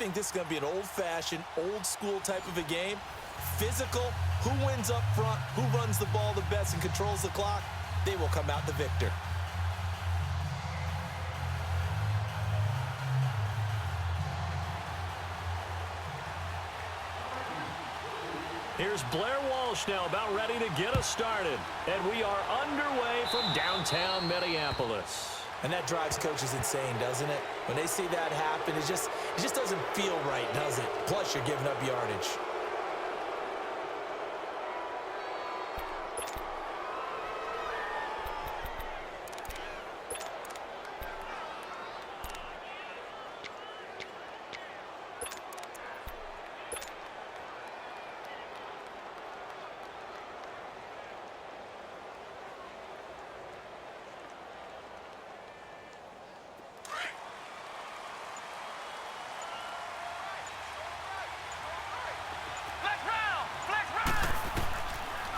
think this is going to be an old-fashioned, old-school type of a game. Physical, who wins up front, who runs the ball the best and controls the clock, they will come out the victor. Here's Blair Walsh now about ready to get us started. And we are underway from downtown Minneapolis. And that drives coaches insane, doesn't it? When they see that happen, it just doesn't feel right, does it? Plus, you're giving up yardage.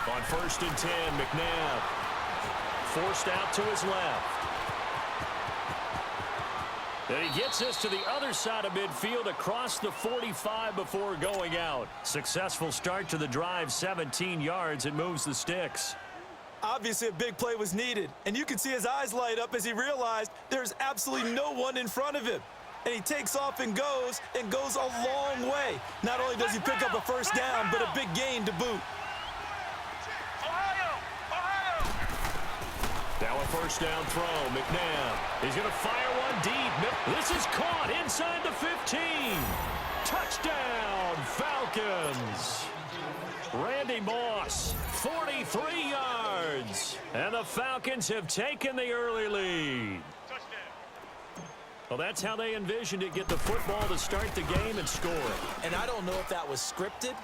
On 1st and 10, McNabb forced out to his left. And he gets this to the other side of midfield across the 45 before going out. Successful start to the drive, 17 yards, and moves the sticks. Obviously, a big play was needed, and you can see his eyes light up as he realized there's absolutely no one in front of him. And he takes off and goes a long way. Not only does he pick up a first down, but a big gain to boot. Now a first down throw, McNabb. He's going to fire one deep. This is caught inside the 15. Touchdown, Falcons. Randy Moss, 43 yards. And the Falcons have taken the early lead. Well, that's how they envisioned it, get the football to start the game and score. And I don't know if that was scripted.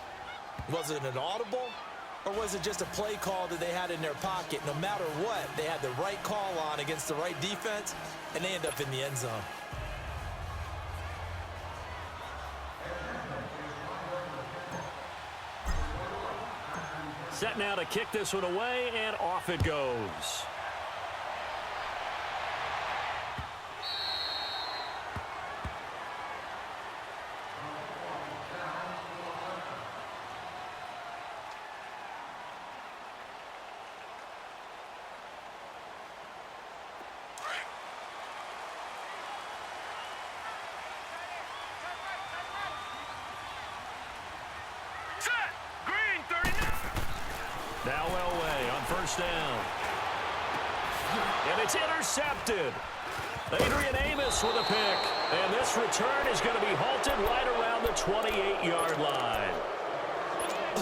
Was it an audible? Or was it just a play call that they had in their pocket? No matter what, they had the right call on against the right defense, and they end up in the end zone. Set now to kick this one away, and off it goes. Now Elway on first down. And it's intercepted. Adrian Amos with a pick. And this return is going to be halted right around the 28-yard line.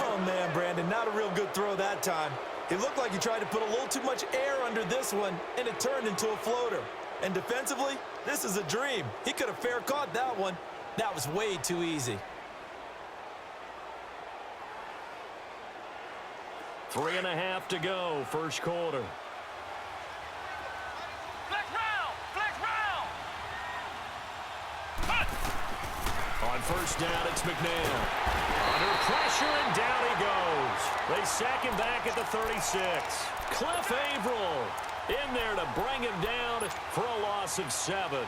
Oh, man, Brandon, not a real good throw that time. It looked like he tried to put a little too much air under this one, and it turned into a floater. And defensively, this is a dream. He could have fair caught that one. That was way too easy. 3.5 to go, first quarter. Flex round. On first down, it's McNabb. Under pressure, and down he goes. They sack him back at the 36. Cliff Averill in there to bring him down for a loss of 7.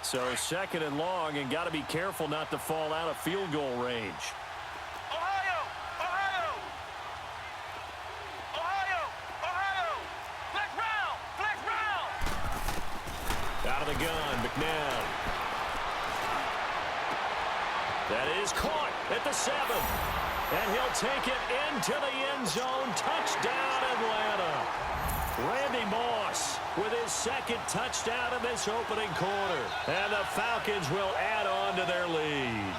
So 2nd and long, and got to be careful not to fall out of field goal range. Ohio! Flex round! Out of the gun, McNabb. That is caught at the 7. And he'll take it into the end zone. Touchdown, Atlanta. Randy Moss with his 2nd touchdown in this opening quarter. And the Falcons will add on to their lead.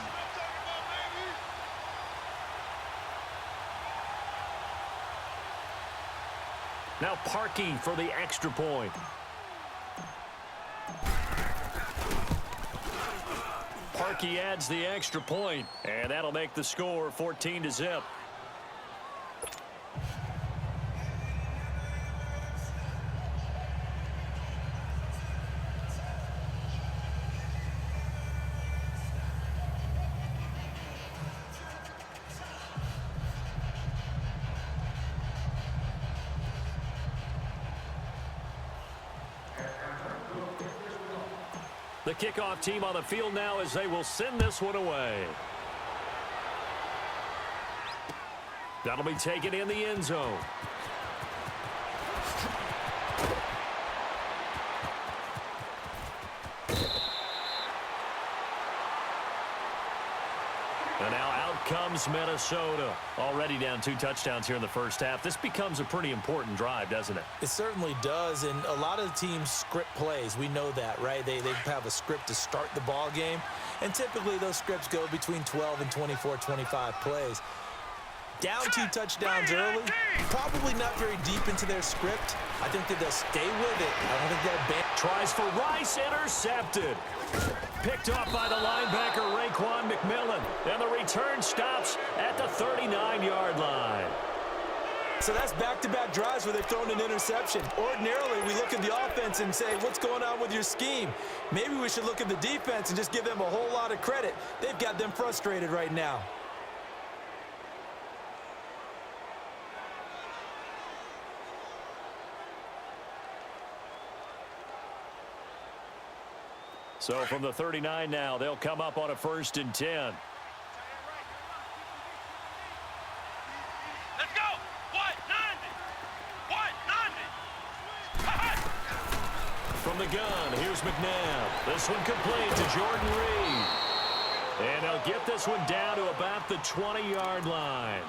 Now Parkey for the extra point. Parkey adds the extra point, and that'll make the score 14-0. The kickoff team on the field now as they will send this one away. That'll be taken in the end zone. And now out comes Minnesota. Already down 2 touchdowns here in the first half. This becomes a pretty important drive, doesn't it? It certainly does, and a lot of teams script plays. We know that, right? They have a script to start the ball game, and typically those scripts go between 12 and 24, 25 plays. Down 2 touchdowns early, probably not very deep into their script. I think that they'll stay with it. I don't think they'll ban. Tries for Rice, intercepted. Picked off by the linebacker, Raekwon McMillan. And the return stops at the 39-yard line. So that's back-to-back drives where they've thrown an interception. Ordinarily, we look at the offense and say, what's going on with your scheme? Maybe we should look at the defense and just give them a whole lot of credit. They've got them frustrated right now. So from the 39 now, they'll come up on a 1st and 10. Let's go. 190. From the gun, here's McNabb. This one complete to Jordan Reed. And they'll get this one down to about the 20-yard line.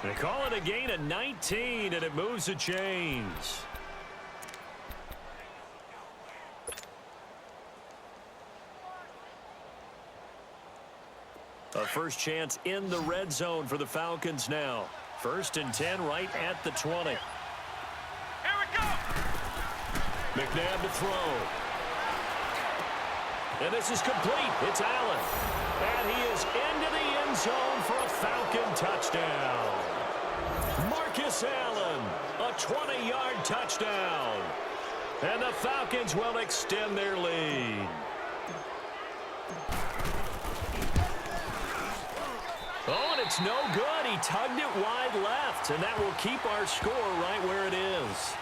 They call it a gain of 19, and it moves the chains. A first chance in the red zone for the Falcons now. 1st and 10 right at the 20. Here we go. McNabb to throw. And this is complete. It's Allen. And he is into the end zone for a Falcon touchdown. Marcus Allen, a 20-yard touchdown. And the Falcons will extend their lead. Oh, and it's no good. He tugged it wide left, and that will keep our score right where it is.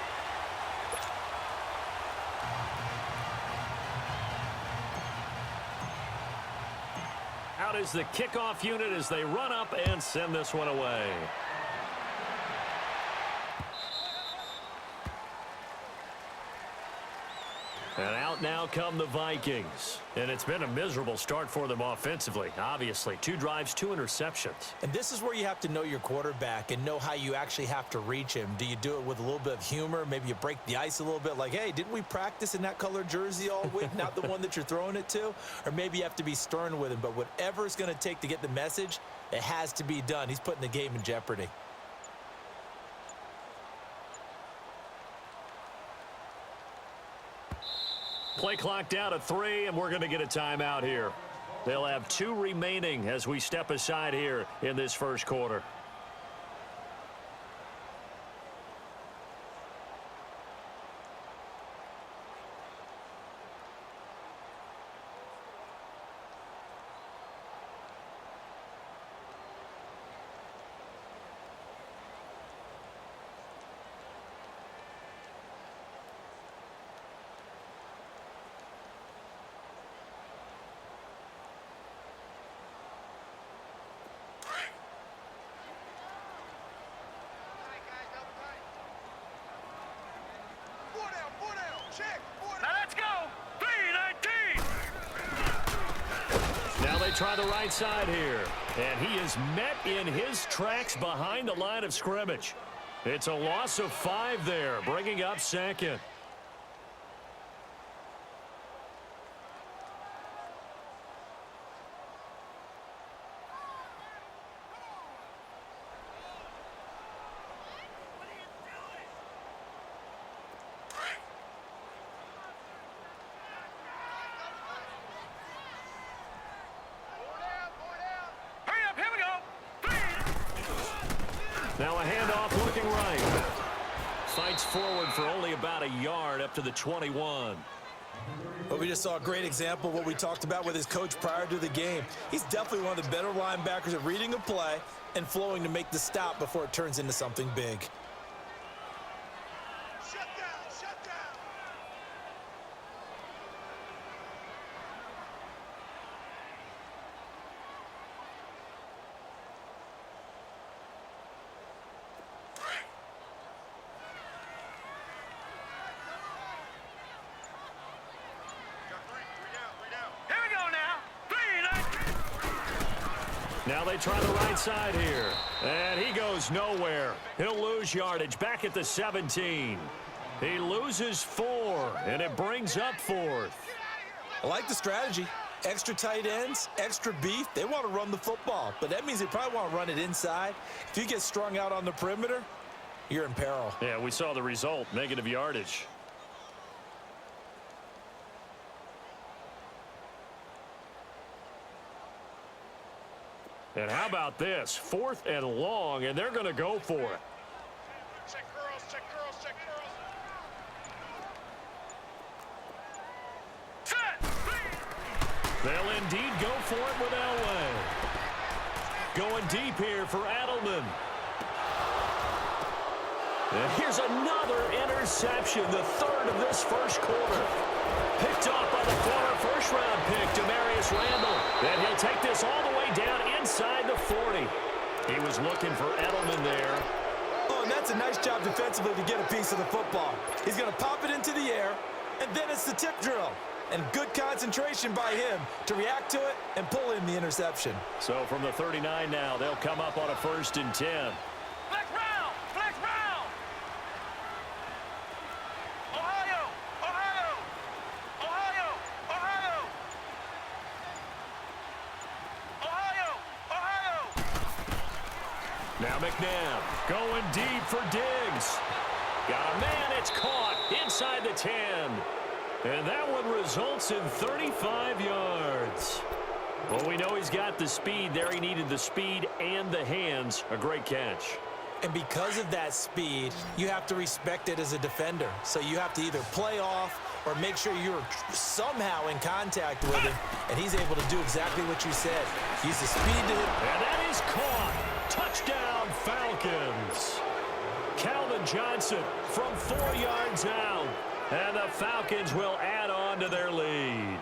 Out is the kickoff unit as they run up and send this one away. And out now come the Vikings. And it's been a miserable start for them offensively. Obviously, 2 drives, 2 interceptions. And this is where you have to know your quarterback and know how you actually have to reach him. Do you do it with a little bit of humor? Maybe you break the ice a little bit like, hey, didn't we practice in that color jersey all week? Not the one that you're throwing it to? Or maybe you have to be stern with him. But whatever it's going to take to get the message, it has to be done. He's putting the game in jeopardy. Play clock down to 3, and we're going to get a timeout here. They'll have 2 remaining as we step aside here in this first quarter. Now let's go. 319. Now they try the right side here. And he is met in his tracks behind the line of scrimmage. It's a loss of 5 there, bringing up 2nd. Now a handoff looking right. Fights forward for only about a yard up to the 21. But we just saw a great example of what we talked about with his coach prior to the game. He's definitely one of the better linebackers at reading a play and flowing to make the stop before it turns into something big. Shut down. Now they try the right side here. And he goes nowhere. He'll lose yardage back at the 17. He loses 4, and it brings up 4th. I like the strategy. Extra tight ends, extra beef. They want to run the football, but that means they probably want to run it inside. If you get strung out on the perimeter, you're in peril. Yeah, we saw the result, negative yardage. And how about this? 4th and long, and they're going to go for it. Check girls, check girls, check girls. Set. They'll indeed go for it with Elway. Going deep here for Adelman. And here's another interception, the 3rd of this first quarter. Picked off by the former first-round pick, Demarius Randall. And he'll take this all the way down inside the 40. He was looking for Edelman there. Oh, and that's a nice job defensively to get a piece of the football. He's going to pop it into the air, and then it's the tip drill. And good concentration by him to react to it and pull in the interception. So from the 39 now, they'll come up on a 1st and 10. Flex round, flex round. Ohio, Ohio, Ohio, Ohio. Ohio, Ohio. Now McNabb going deep for Diggs. Got a man, it's caught inside the 10. And that one results in 35 yards. Well, we know he's got the speed there. He needed the speed and the hands. A great catch. And because of that speed, you have to respect it as a defender. So you have to either play off or make sure you're somehow in contact with him. And he's able to do exactly what you said. Use the speed to hit. And that is caught. Touchdown, Falcons. Calvin Johnson from 4 yards out. And the Falcons will add on to their lead.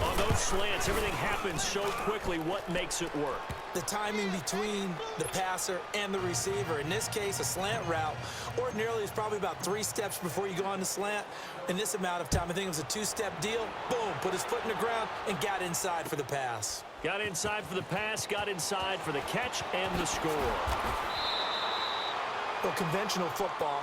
On those slants, everything happens so quickly. What makes it work? The timing between the passer and the receiver. In this case, a slant route ordinarily is probably about 3 steps before you go on the slant. In this amount of time, I think it was a 2-step deal. Boom, put his foot in the ground and got inside for the pass. Got inside for the pass, got inside for the catch and the score. Well, conventional football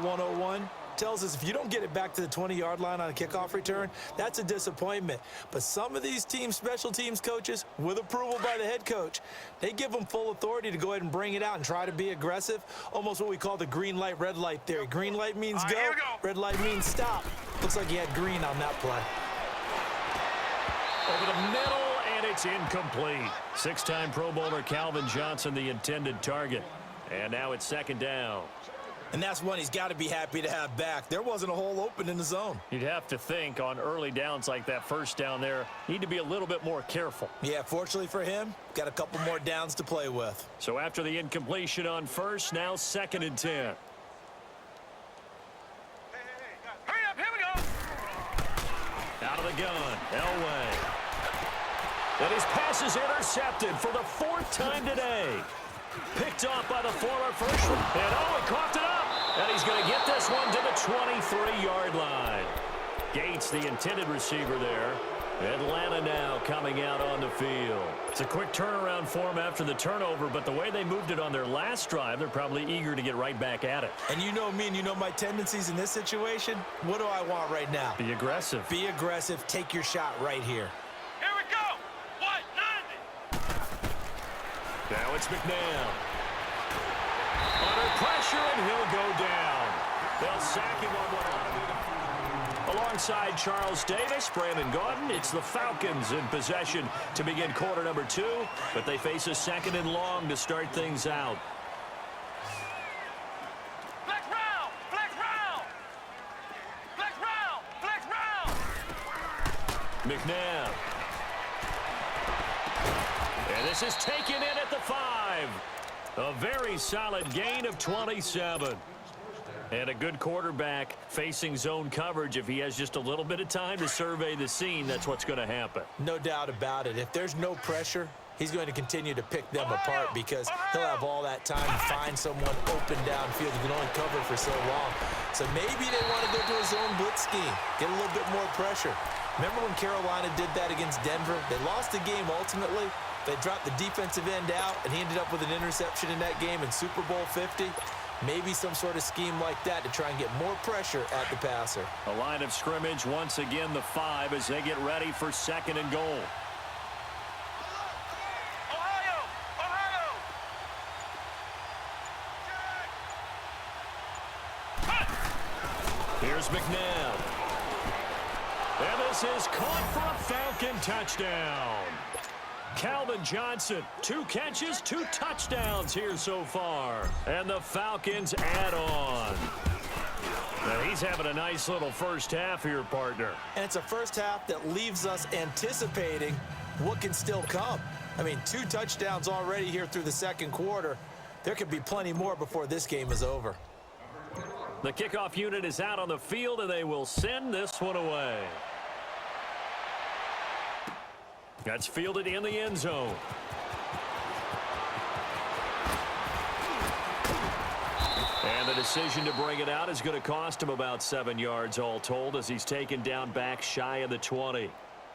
101, tells us if you don't get it back to the 20-yard line on a kickoff return, that's a disappointment. But some of these team special teams coaches, with approval by the head coach, they give them full authority to go ahead and bring it out and try to be aggressive, almost what we call the green light, red light theory. Green light means go, here we go. red light means stop. Looks like he had green on that play. Over the middle, and it's incomplete. 6-time Pro Bowler Calvin Johnson, the intended target. And now it's 2nd down. And that's one he's got to be happy to have back. There wasn't a hole open in the zone. You'd have to think on early downs like that, first down there, need to be a little bit more careful. Yeah, fortunately for him, got a couple more downs to play with. So after the incompletion on 1st, now 2nd and 10. Hurry up, here we go. Out of the gun, Elway. And his pass is intercepted for the 4th time today. Picked off by the former first. And Owen coughed it up. And he's going to get this one to the 23-yard line. Gates, the intended receiver there. Atlanta now coming out on the field. It's a quick turnaround for them after the turnover, but the way they moved it on their last drive, they're probably eager to get right back at it. And you know me and you know my tendencies in this situation. What do I want right now? Be aggressive. Be aggressive. Take your shot right here. Here we go. 190. Now it's McNabb. Under pressure, and he'll go down. They'll sack him on one. Alongside Charles Davis, Brandon Gaudin, it's the Falcons in possession to begin quarter number 2, but they face a 2nd and long to start things out. Flex round, flex round. Flex round, flex round. McNabb. And this is taken in at the 5. A very solid gain of 27. And a good quarterback facing zone coverage. If he has just a little bit of time to survey the scene, that's what's going to happen. No doubt about it. If there's no pressure, he's going to continue to pick them apart because he'll have all that time to find someone open downfield who can only cover for so long. So maybe they want to go to a zone blitz scheme, get a little bit more pressure. Remember when Carolina did that against Denver? They lost the game ultimately, They dropped the defensive end out, and he ended up with an interception in that game in Super Bowl 50. Maybe some sort of scheme like that to try and get more pressure at the passer. A line of scrimmage, once again the 5 as they get ready for 2nd and goal. Ohio! Ohio! Here's McNabb. And this is caught for a Falcon touchdown. Calvin Johnson, 2 catches, 2 touchdowns here so far. And the Falcons add on. Now he's having a nice little first half here, partner. And it's a first half that leaves us anticipating what can still come. I mean, 2 touchdowns already here through the second quarter. There could be plenty more before this game is over. The kickoff unit is out on the field, and they will send this one away. That's fielded in the end zone. And the decision to bring it out is going to cost him about 7 yards all told as he's taken down back shy of the 20.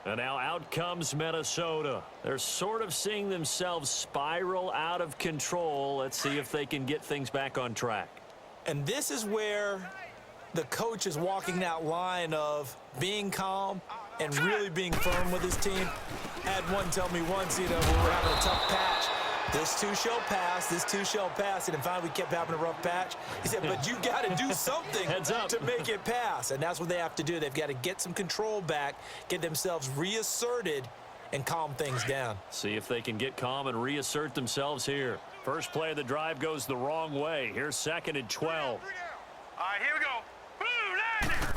And now out comes Minnesota. They're sort of seeing themselves spiral out of control. Let's see if they can get things back on track. And this is where the coach is walking that line of being calm and really being firm with his team. Had one tell me once, you know, when we were having a tough patch, this too shall pass, this too shall pass. And finally we kept having a rough patch. He said, but you got to do something to make it pass. And that's what they have to do. They've got to get some control back, get themselves reasserted, and calm things down. See if they can get calm and reassert themselves here. First play of the drive goes the wrong way. Here's 2nd and 12. All right, here we go. Boom, land it.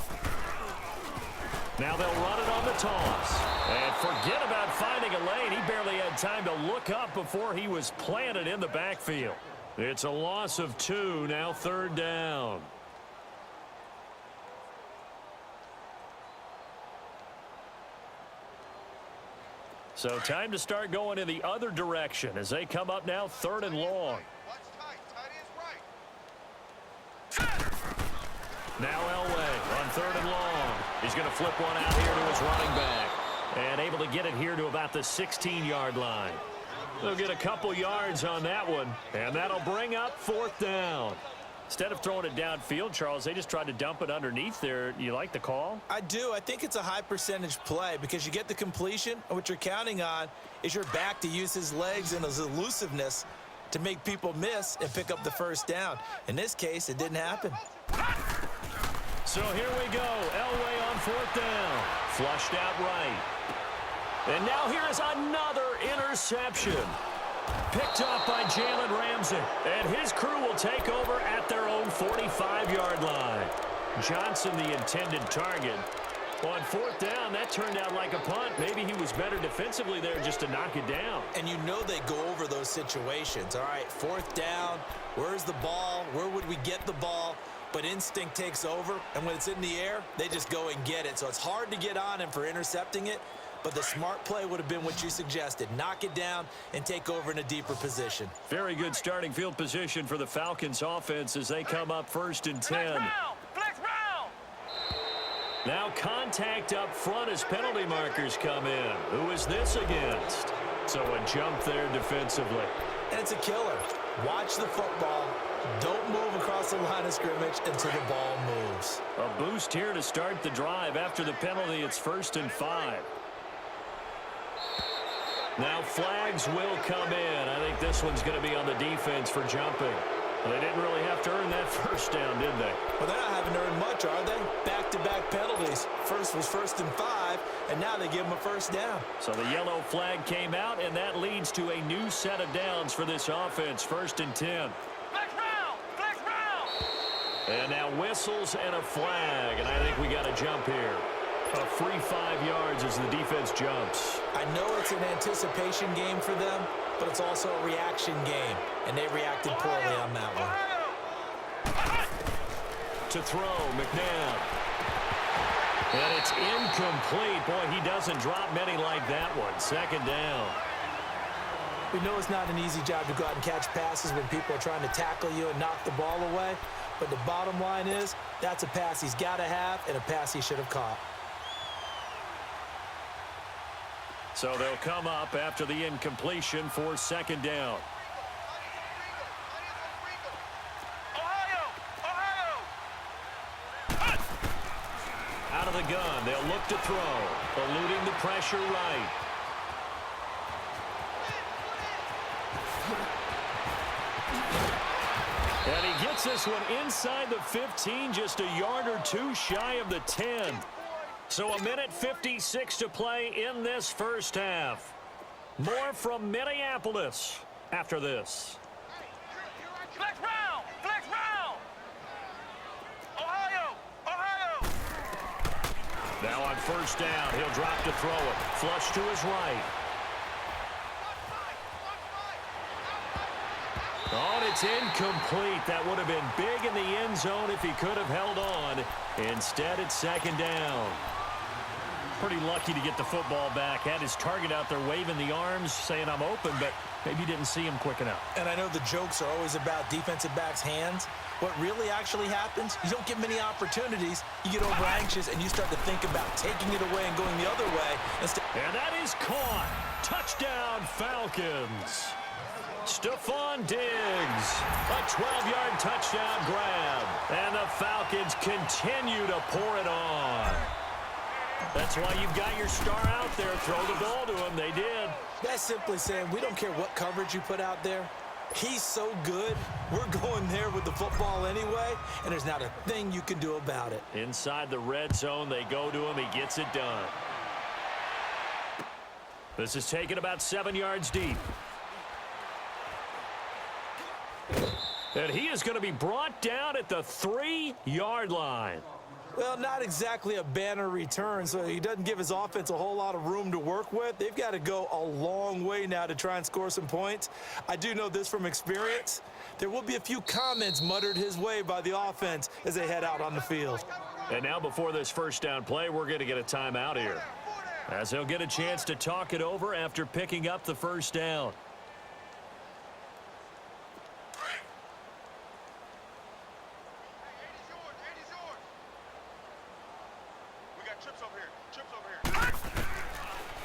Now they'll run it on the toss. And forget about finding a lane. He barely had time to look up before he was planted in the backfield. It's a loss of 2, now 3rd down. So time to start going in the other direction as they come up now 3rd and long. Now Elway on 3rd and long. He's going to flip one out here to his running back. And able to get it here to about the 16-yard line. They'll get a couple yards on that one. And that'll bring up 4th down. Instead of throwing it downfield, Charles, they just tried to dump it underneath there. You like the call? I do. I think it's a high percentage play because you get the completion, and what you're counting on is your back to use his legs and his elusiveness to make people miss and pick up the first down. In this case, it didn't happen. So here we go. Elway on 4th down. Flushed out right. And now here is another interception. Picked off by Jalen Ramsey. And his crew will take over at their own 45-yard line. Johnson, the intended target. On 4th down, that turned out like a punt. Maybe he was better defensively there just to knock it down. And you know they go over those situations. All right, 4th down. Where's the ball? Where would we get the ball? But instinct takes over, and when it's in the air, they just go and get it. So it's hard to get on him for intercepting it, but the smart play would have been what you suggested. Knock it down and take over in a deeper position. Very good starting field position for the Falcons offense as they come up 1st and 10. Flex round. Now contact up front as penalty markers come in. Who is this against? So a jump there defensively. And it's a killer. Watch the football. Don't move across the line of scrimmage until the ball moves. A boost here to start the drive. After the penalty, it's 1st and 5. Now flags will come in. I think this one's going to be on the defense for jumping. Well, they didn't really have to earn that first down, did they? Well, they're not having to earn much, are they? Back-to-back penalties. First was 1st and 5, and now they give them a first down. So the yellow flag came out, and that leads to a new set of downs for this offense. 1st and 10. Flex round. Flex round. And now whistles and a flag, and I think we got a jump here. A free 5 yards as the defense jumps. I know it's an anticipation game for them, but it's also a reaction game, and they reacted poorly on that one. To throw, McNabb. And it's incomplete. Boy, he doesn't drop many like that one. 2nd down. We know it's not an easy job to go out and catch passes when people are trying to tackle you and knock the ball away, but the bottom line is that's a pass he's got to have and a pass he should have caught. So they'll come up after the incompletion for second down. Out of the gun, they'll look to throw, eluding the pressure right. And he gets this one inside the 15, just a yard or two shy of the 10. So a minute 56 to play in this first half. More from Minneapolis after this. Flex round! Flex round! Ohio! Ohio! Now on first down, he'll drop to throw it. Flush to his right. Oh, and it's incomplete. That would have been big in the end zone if he could have held on. Instead, it's second down. Pretty lucky to get the football back. Had his target out there waving the arms, saying I'm open, but maybe didn't see him quick enough. And I know the jokes are always about defensive backs' hands. What really actually happens, you don't get many opportunities. You get over anxious, and you start to think about taking it away and going the other way. And that is caught. Touchdown, Falcons. Stephon Diggs, a 12-yard touchdown grab. And the Falcons continue to pour it on. That's why you've got your star out there. Throw the ball to him. They did. That's simply saying we don't care what coverage you put out there. He's so good. We're going there with the football anyway, and there's not a thing you can do about it. Inside the red zone, they go to him. He gets it done. This is taken about 7 yards deep. And he is going to be brought down at the 3-yard line. Well, not exactly a banner return, so he doesn't give his offense a whole lot of room to work with. They've got to go a long way now to try and score some points. I do know this from experience. There will be a few comments muttered his way by the offense as they head out on the field. And now before this first down play, we're going to get a timeout here, as he'll get a chance to talk it over after picking up the first down.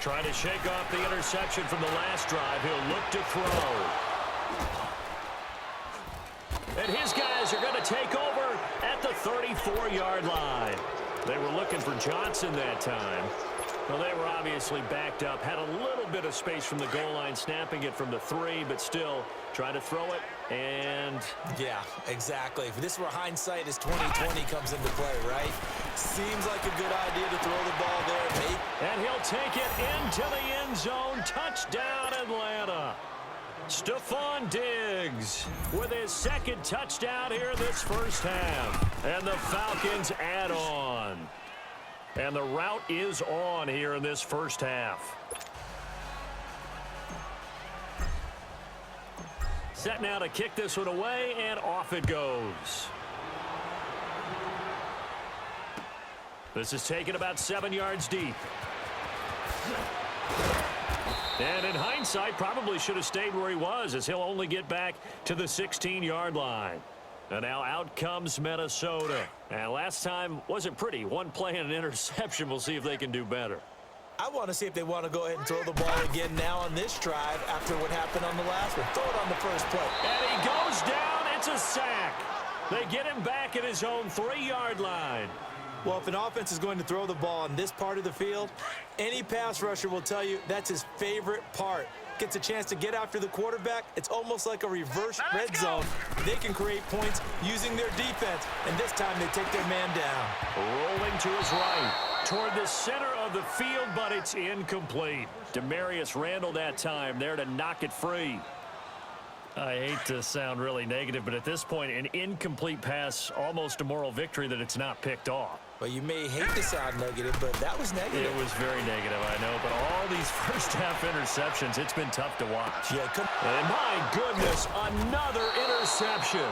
Trying to shake off the interception from the last drive. He'll look to throw. And his guys are going to take over at the 34-yard line. They were looking for Johnson that time. Well, they were obviously backed up. Had a little bit of space from the goal line, snapping it from the 3, but still trying to throw it. And yeah, exactly. If this were hindsight as 2020 comes into play, right? Seems like a good idea to throw the ball there, mate. And he'll take it into the end zone. Touchdown, Atlanta. Stephon Diggs with his second touchdown here in this first half. And the Falcons add on. And the route is on here in this first half. Set now to kick this one away, and off it goes. This is taken about 7 yards deep. And in hindsight, probably should have stayed where he was, as he'll only get back to the 16-yard line. And now out comes Minnesota. And last time wasn't pretty. One play and an interception. We'll see if they can do better. I want to see if they want to go ahead and throw the ball again now on this drive after what happened on the last one. Throw it on the first play. And he goes down. It's a sack. They get him back at his own 3-yard line. Well, if an offense is going to throw the ball on this part of the field, any pass rusher will tell you that's his favorite part. Gets a chance to get after the quarterback. It's almost like a reverse red zone. They can create points using their defense, and this time they take their man down. Rolling to his right toward the center of the field, but it's incomplete. Demarius Randall that time there to knock it free. I hate to sound really negative, but at this point, an incomplete pass, almost a moral victory that it's not picked off. Well, you may hate to sound negative, but that was negative. It was very negative, I know, but all these first-half interceptions, it's been tough to watch. Yeah, and my goodness, another interception.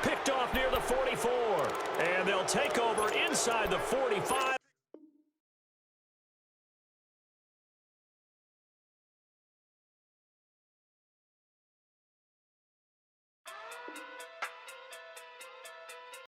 Picked off near the 44, and they'll take over inside the 45.